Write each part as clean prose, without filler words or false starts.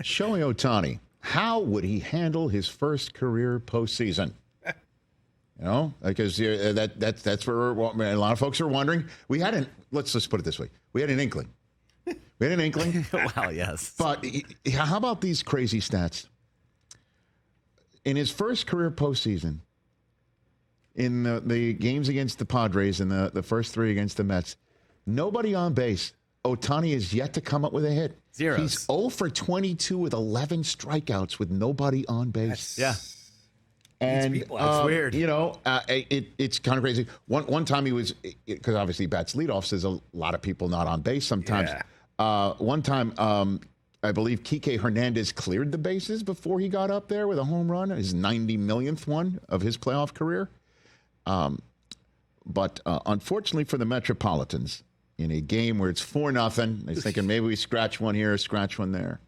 Shohei Ohtani, how would he handle his first career postseason? You know, because that's where a lot of folks are wondering. Let's just put it this way. We had an inkling. Wow, yes. But how about these crazy stats? In his first career postseason, in the games against the Padres and the first three against the Mets, nobody on base. Ohtani is yet to come up with a hit. Zeros. He's 0 for 22 with 11 strikeouts with nobody on base. Yeah. And it's weird. You know, it's kind of crazy. One time he was, because obviously he bats leadoff, so there's a lot of people not on base sometimes. Yeah. One time, I believe Kike Hernandez cleared the bases before he got up there with a home run, his 90 millionth one of his playoff career. But unfortunately for the Metropolitans, in a game where it's 4-0, they're thinking maybe we scratch one here, scratch one there.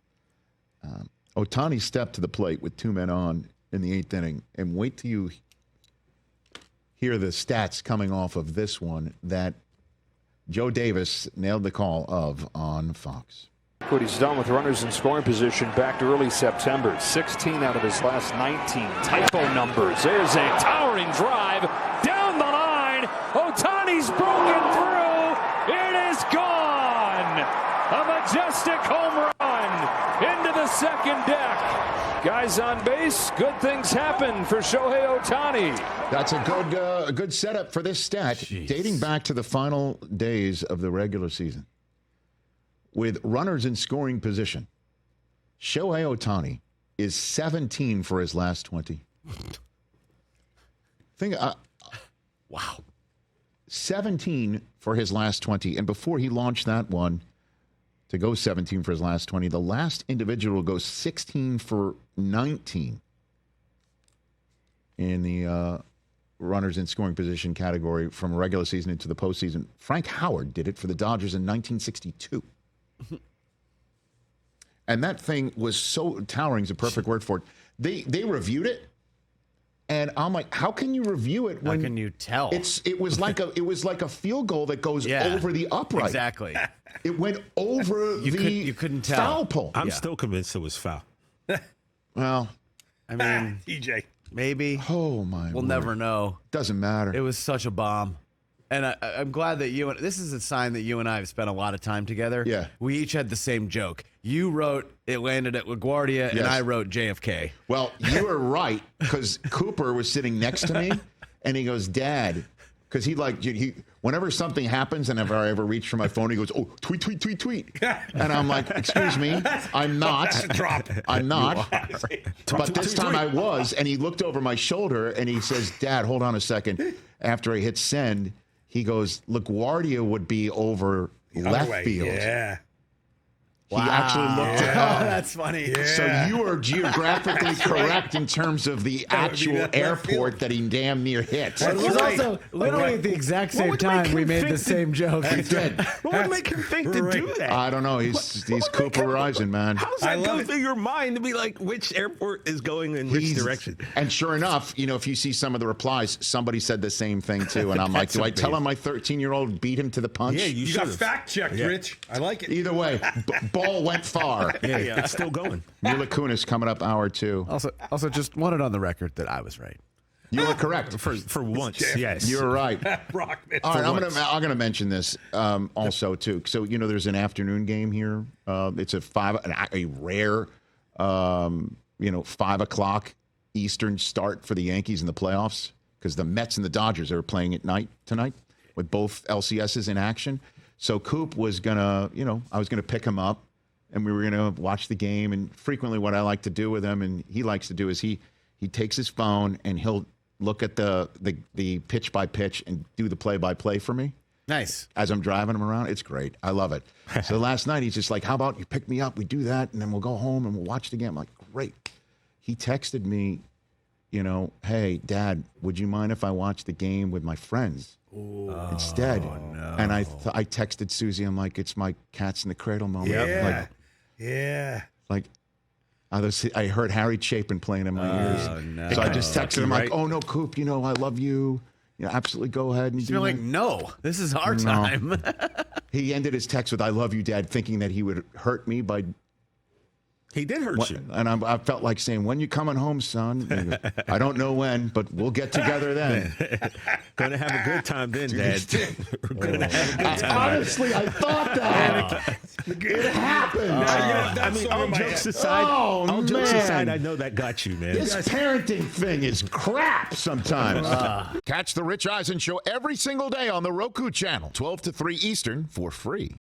Ohtani stepped to the plate with 2 men on in the 8th inning, and wait till you hear the stats coming off of this one that Joe Davis nailed the call of on Fox. What he's done with runners in scoring position back to early September. 16 out of his last 19. Typo numbers. There's a towering drive down the line. Ohtani's broken through. It is gone. A majestic home run into the second deck. Guys on base, good things happen for Shohei Ohtani. That's a good setup for this stat. Jeez. Dating back to the final days of the regular season. With runners in scoring position, Shohei Ohtani is 17 for his last 20. Wow. 17 for his last 20. And before he launched that one to go 17 for his last 20, the last individual goes 16 for 19 in the runners in scoring position category from regular season into the postseason. Frank Howard did it for the Dodgers in 1962. And that thing was so towering is a perfect word for it. They reviewed it, and I'm like, how can you review it when how can you tell? It was like a field goal that goes over the upright. Exactly. It went over you couldn't tell. Foul pole. I'm still convinced it was foul. Well, I mean, TJ. Maybe. Oh my. We'll word. never know. Doesn't matter. It was such a bomb. And I'm glad that this is a sign that you and I have spent a lot of time together. Yeah. We each had the same joke. You wrote it landed at LaGuardia, and I wrote JFK. Well, you were right, because Cooper was sitting next to me, and he goes, Dad, because he whenever something happens, and if I ever reach for my phone, he goes, oh, tweet. And I'm like, excuse me, I'm not. That's a drop. I'm not. But this time I was, and he looked over my shoulder, and he says, Dad, hold on a second. After I hit send, he goes, LaGuardia would be over left field. Yeah. He actually looked it up. That's funny. Yeah. So you are geographically correct in terms of the actual airport that he damn near hit. It was also literally at the exact same time we made the same joke. He did. What would make him think to do that? I don't know. He's Cooper Eisen, man. How's that go through your mind to be like, which airport is going in which direction? And sure enough, if you see some of the replies, somebody said the same thing too. And I'm like, do I tell him my 13-year-old beat him to the punch? Yeah, You got fact-checked, Rich. I like it. Either way, ball went far. Yeah, it's still going. Mila Kunis coming up hour 2. Also, just wanted on the record that I was right. You were correct. For once, yes. You were right. Brockman. All right, I'm gonna mention this also too. So there's an afternoon game here. It's a rare 5 o'clock Eastern start for the Yankees in the playoffs, because the Mets and the Dodgers are playing at night tonight with both LCSs in action. So Coop was gonna, I was gonna pick him up, and we were gonna watch the game. And frequently, what I like to do with him, and he likes to do, is he takes his phone and he'll look at the pitch by pitch and do the play by play for me. Nice. As I'm driving him around. It's great. I love it. So last night he's just like, how about you pick me up? We do that, and then we'll go home and we'll watch the game. I'm like, great. He texted me, hey, Dad, would you mind if I watch the game with my friends instead? No. And I texted Susie. I'm like, it's my cats in the cradle moment. Yeah. I heard Harry Chapin playing in my ears. No. So I just texted him like, oh, no, Coop, I love you. Absolutely go ahead and do You're that. like, no, this is our time. He ended his text with, I love you, Dad, thinking that he would hurt me by He did hurt you. And I felt like saying, when you coming home, son? He goes, I don't know when, but we'll get together then. Gonna have a good time then, Dad. We're gonna have a good time. Honestly, I thought that. It happened. All jokes aside, I know that got you, man. This parenting thing is crap sometimes. Catch the Rich Eisen Show every single day on the Roku Channel, 12 to 3 Eastern, for free.